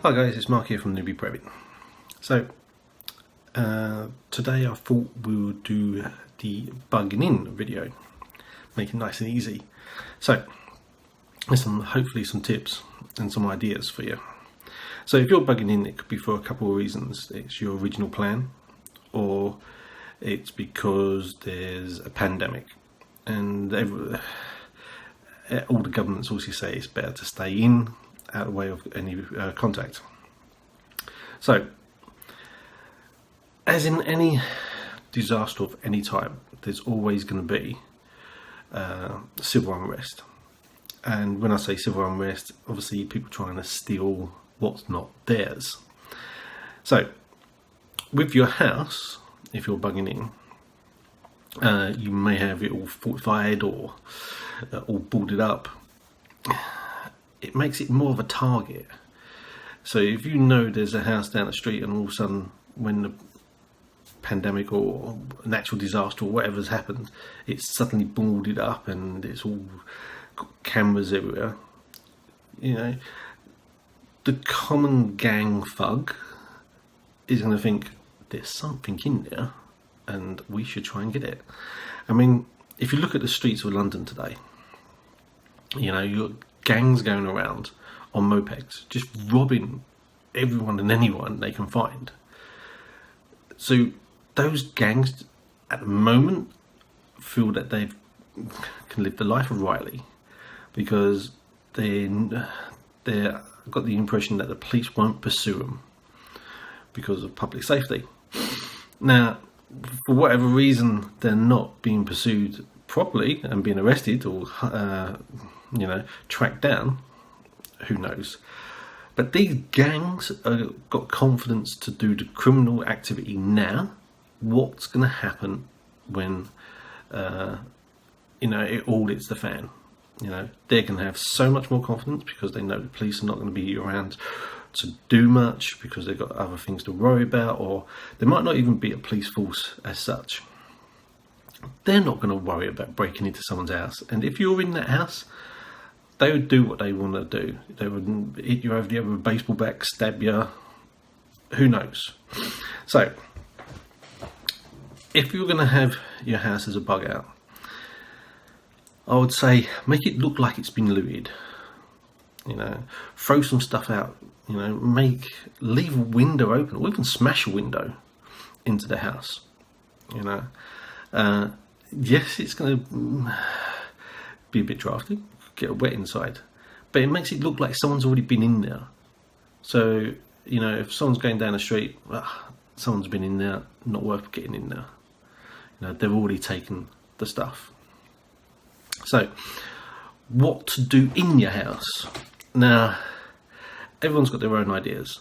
Hi guys, it's Mark here from Newbie Prepping. So today I thought we would do the bugging in video, make it nice and easy. So there's hopefully some tips and some ideas for you. So if you're bugging in, it could be for a couple of reasons. It's your original plan, or it's because there's a pandemic and all the governments also say it's better to stay in, out of the way of any contact. So, as in any disaster of any type, there's always going to be civil unrest. And when I say civil unrest, obviously people trying to steal what's not theirs. So, with your house, if you're bugging in, you may have it all fortified or all boarded up. It makes it more of a target. So if you know there's a house down the street and all of a sudden when the pandemic or natural disaster or whatever's happened, it's suddenly boarded up and it's all got cameras everywhere, you know, the common gang thug is going to think there's something in there and we should try and get it. I mean, if you look at the streets of London today, you know, you've got gangs going around on mopeds, just robbing everyone and anyone they can find. So those gangs at the moment feel that they can live the life of Riley because they've got the impression that the police won't pursue them because of public safety. Now, for whatever reason, they're not being pursued properly and being arrested or you know, tracked down. Who knows? But these gangs have got confidence to do the criminal activity now. What's going to happen when you know, it all hits the fan? You know, they're going to have so much more confidence because they know the police are not going to be around to do much because they've got other things to worry about, or there might not even be a police force as such. They're not going to worry about breaking into someone's house, and if you're in that house, they would do what they want to do. They would hit you over the head with a baseball bat, stab you, who knows. So, if you're going to have your house as a bug out, I would say make it look like it's been looted. You know, throw some stuff out. You know, leave a window open, or even smash a window into the house. You know, yes, it's going to be a bit drafty, get wet inside, but it makes it look like someone's already been in there. So, you know, if someone's going down the street, someone's been in there, not worth getting in there. You know, they've already taken the stuff. So, what to do in your house? Now, everyone's got their own ideas,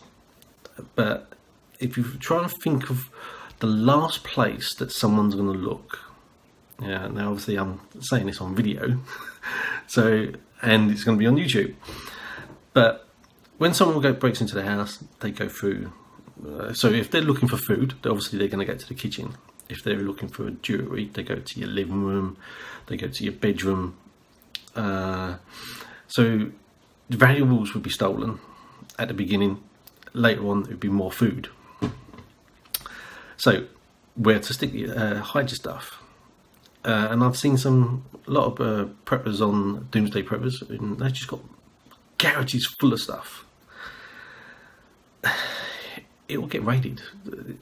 but if you try and think of the last place that someone's going to look, yeah, now obviously I'm saying this on video, so, and it's going to be on YouTube, but when someone breaks into the house, they go through, so if they're looking for food, obviously they're going to go to the kitchen. If they're looking for jewellery, they go to your living room, they go to your bedroom, so valuables would be stolen at the beginning. Later on, it would be more food. So, where to hide your stuff? And I've seen a lot of preppers on Doomsday Preppers, and they've just got garages full of stuff. It will get raided.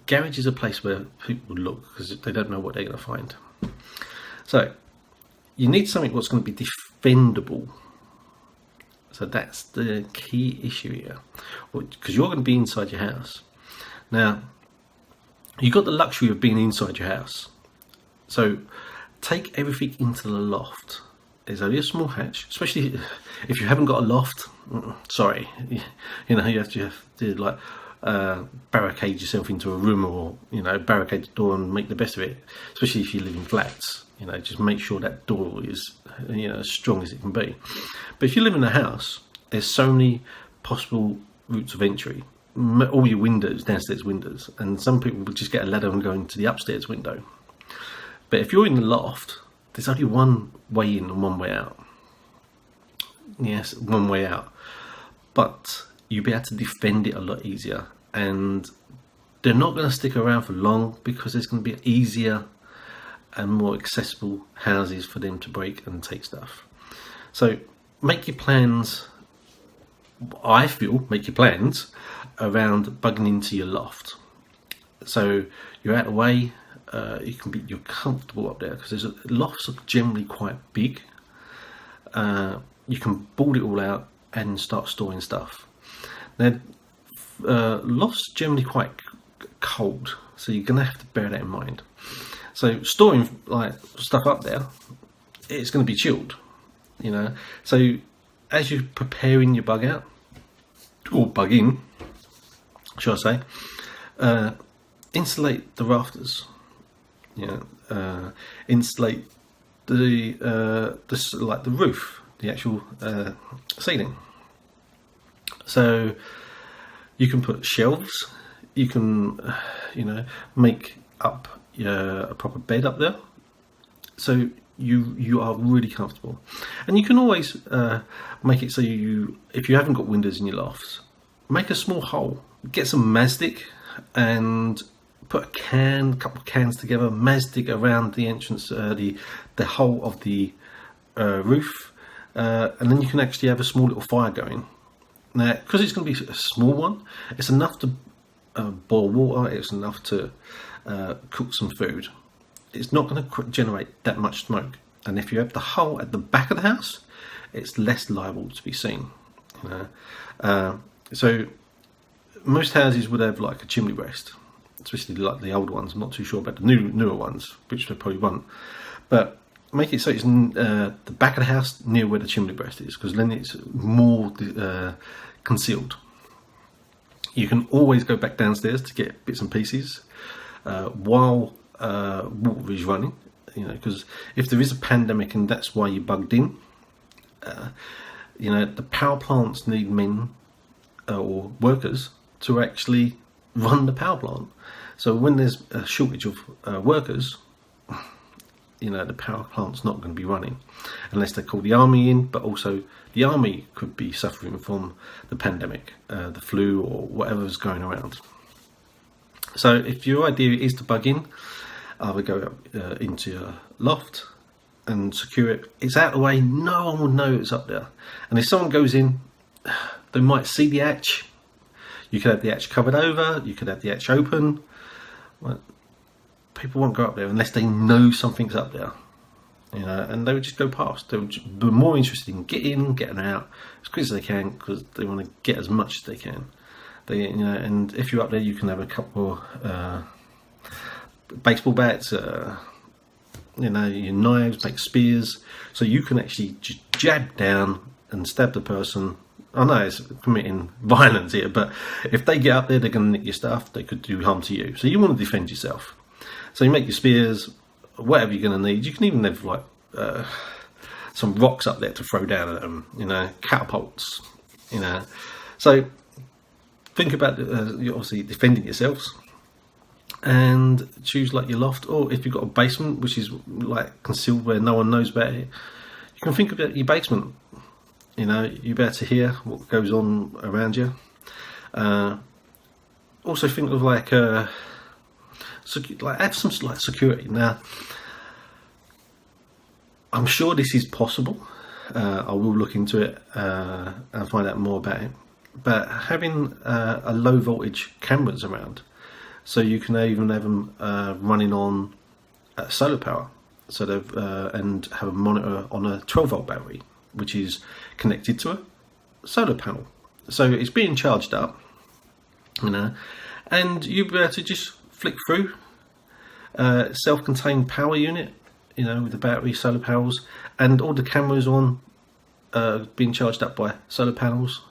Garage is a place where people look because they don't know what they're going to find. So, you need something what's going to be defendable. So that's the key issue here, because you're going to be inside your house. Now, you've got the luxury of being inside your house. So take everything into the loft. There's only a small hatch, especially if you haven't got a loft. Sorry, you know, you have to like barricade yourself into a room, or, you know, barricade the door and make the best of it. Especially if you live in flats, you know, just make sure that door is, you know, as strong as it can be. But if you live in a house, there's so many possible routes of entry. All your windows, downstairs windows, and some people will just get a ladder and go into the upstairs window. But if you're in the loft, there's only one way in and one way out. Yes, one way out. But you'll be able to defend it a lot easier, and they're not going to stick around for long because there's going to be easier and more accessible houses for them to break and take stuff. So make your plans. I feel make your plans around bugging into your loft. So you're out of the way. You're comfortable up there because lofts are generally quite big. You can board it all out and start storing stuff. Now, lofts generally quite cold, so you're gonna have to bear that in mind. So storing like stuff up there, it's going to be chilled, you know. So as you're preparing your bug out or bug in, shall I say, insulate the rafters. Insulate the roof, the actual ceiling. So you can put shelves. You can, make up a proper bed up there, so you are really comfortable. And you can always make it so if you haven't got windows in your lofts, make a small hole, get some mastic and put a couple of cans together, mastic around the entrance, the hole of the roof, and then you can actually have a small little fire going. Now, because it's going to be a small one, it's enough to boil water, it's enough to cook some food. It's not going to generate that much smoke, and if you have the hole at the back of the house, it's less liable to be seen. So most houses would have like a chimney breast, especially like the old ones. I'm not too sure about the newer ones, which they probably won't, but make it so it's the back of the house near where the chimney breast is, because then it's more concealed. You can always go back downstairs to get bits and pieces while water is running, because if there is a pandemic and that's why you bugged in, the power plants need men or workers to actually run the power plant. So when there's a shortage of workers, the power plant's not going to be running unless they call the army in, but also the army could be suffering from the pandemic, the flu or whatever's going around. So if your idea is to bug in, either go up into your loft and secure it. It's out of the way, no one will know it's up there. And if someone goes in, they might see the hatch. You could have the hatch covered over, you could have the hatch open. Well, people won't go up there unless they know something's up there, and they would just go past. They would be more interested in getting out as quick as they can, because they want to get as much as they can. And if you're up there, you can have a couple baseball bats, your knives, make spears, so you can actually just jab down and stab the person. I know it's committing violence here, but if they get up there, they're going to nick your stuff. They could do harm to you. So you want to defend yourself. So you make your spears, whatever you're going to need. You can even have like some rocks up there to throw down at them, catapults, So think about you're obviously defending yourselves, and choose like your loft, or if you've got a basement which is like concealed where no one knows about it, you can think about your basement. You're better to hear what goes on around you. Also think of like have some like security. Now, I'm sure this is possible. I will look into it and find out more about it. But having a low voltage cameras around, so you can even have them running on solar power, so and have a monitor on a 12-volt battery, which is connected to a solar panel. So it's being charged up, and you'll be able to just flick through self-contained power unit, with the battery, solar panels, and all the cameras on being charged up by solar panels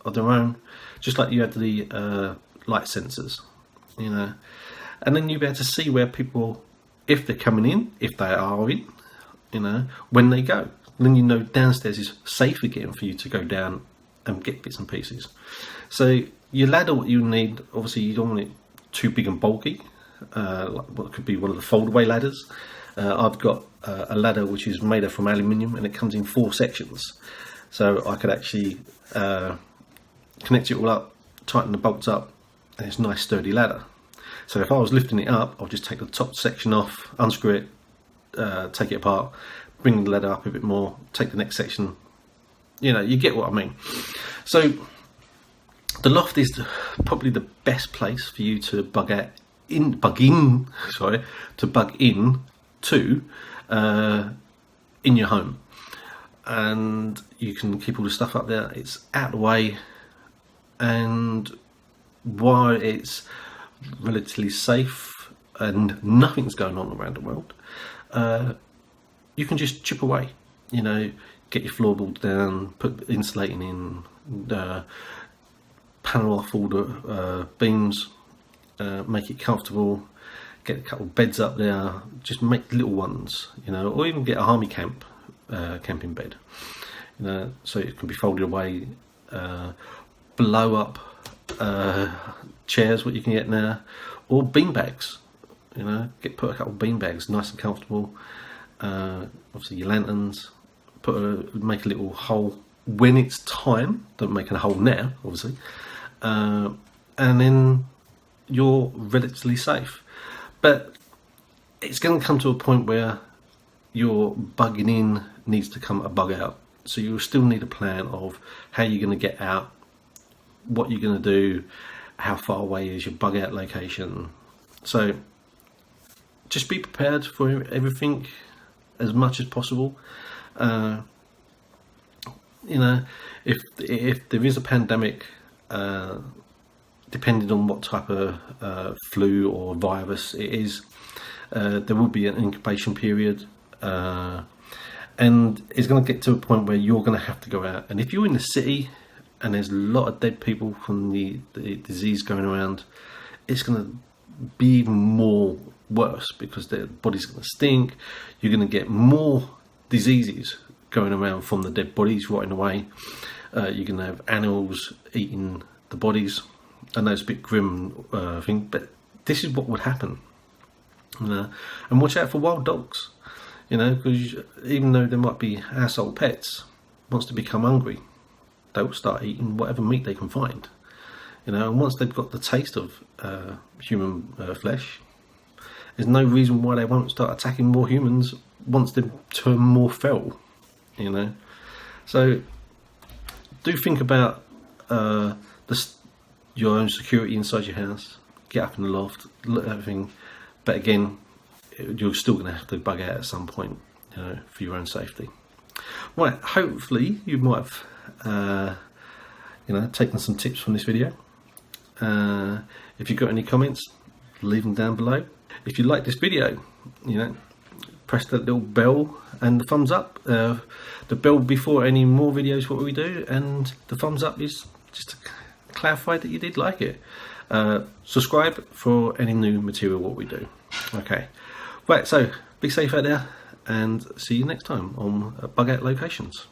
of their own, just like you had the light sensors, and then you'll be able to see where people, if they're coming in, if they are in, when they go. And then downstairs is safe again for you to go down and get bits and pieces. So your ladder, what you need, obviously you don't want it too big and bulky, like what could be one of the fold-away ladders. I've got a ladder which is made from aluminium, and it comes in 4 sections. So I could actually connect it all up, tighten the bolts up, and it's a nice sturdy ladder. So if I was lifting it up, I'll just take the top section off, unscrew it, take it apart, bring the ladder up a bit more, take the next section. You know, you get what I mean. So the loft is probably the best place for you to bug in to in your home, and you can keep all the stuff up there. It's out of the way, and while it's relatively safe and nothing's going on around the world, you can just chip away, you know, get your floorboards down, put insulating in, panel off all the beams, make it comfortable, get a couple of beds up there, just make little ones, you know, or even get a army camping bed, you know, so it can be folded away, blow up chairs, what you can get now, or bean bags, you know, put a couple of bean bags, nice and comfortable, obviously your lanterns, make a little hole when it's time, don't make a hole now, obviously, and then you're relatively safe. But it's going to come to a point where your bugging in needs to come a bug out. So you'll still need a plan of how you're going to get out, what you're going to do, how far away is your bug out location. So just be prepared for everything as much as possible. You know, if there is a pandemic, depending on what type of flu or virus it is, there will be an incubation period, and it's going to get to a point where you're going to have to go out. And if you're in the city and there's a lot of dead people from the disease going around, it's going to be even more worse, because their body's going to stink. You're going to get more diseases going around from the dead bodies rotting away. You're going to have animals eating the bodies. I know it's a bit grim thing, but this is what would happen. And watch out for wild dogs, you know, because even though they might be household pets, once they become hungry, they'll start eating whatever meat they can find, you know. And once they've got the taste of human flesh, there's no reason why they won't start attacking more humans once they turn more feral, you know. So do think about your own security inside your house. Get up in the loft, look at everything, but again, you're still going to have to bug out at some point, you know, for your own safety. Right, hopefully you might have you know, taken some tips from this video. If you've got any comments, leave them down below. If you like this video, you know, press that little bell and the thumbs up. The bell before any more videos what we do, and the thumbs up is just to clarify that you did like it. Subscribe for any new material what we do. Okay, right, so be safe out there, and see you next time on Bug Out Locations.